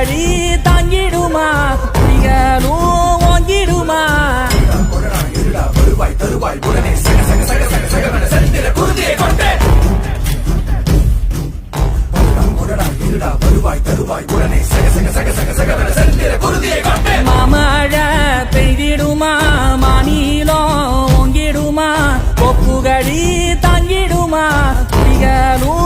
கொப்புகடி தாங்கிடுமா புலிகளும் ஓங்கிடுமா வருவாய் தருவாய் உடனே சக சக சக சக சக செந்திர குருதியை கொண்டே வருவாய் தருவாய் உடனே சக சக சக சக சக செந்திர குருதியை கொண்டே மாமழை பெய்திடுமா மாநிலம் ஓங்கிடுமா கொப்புகடி தாங்கிடுமா புலிகளும்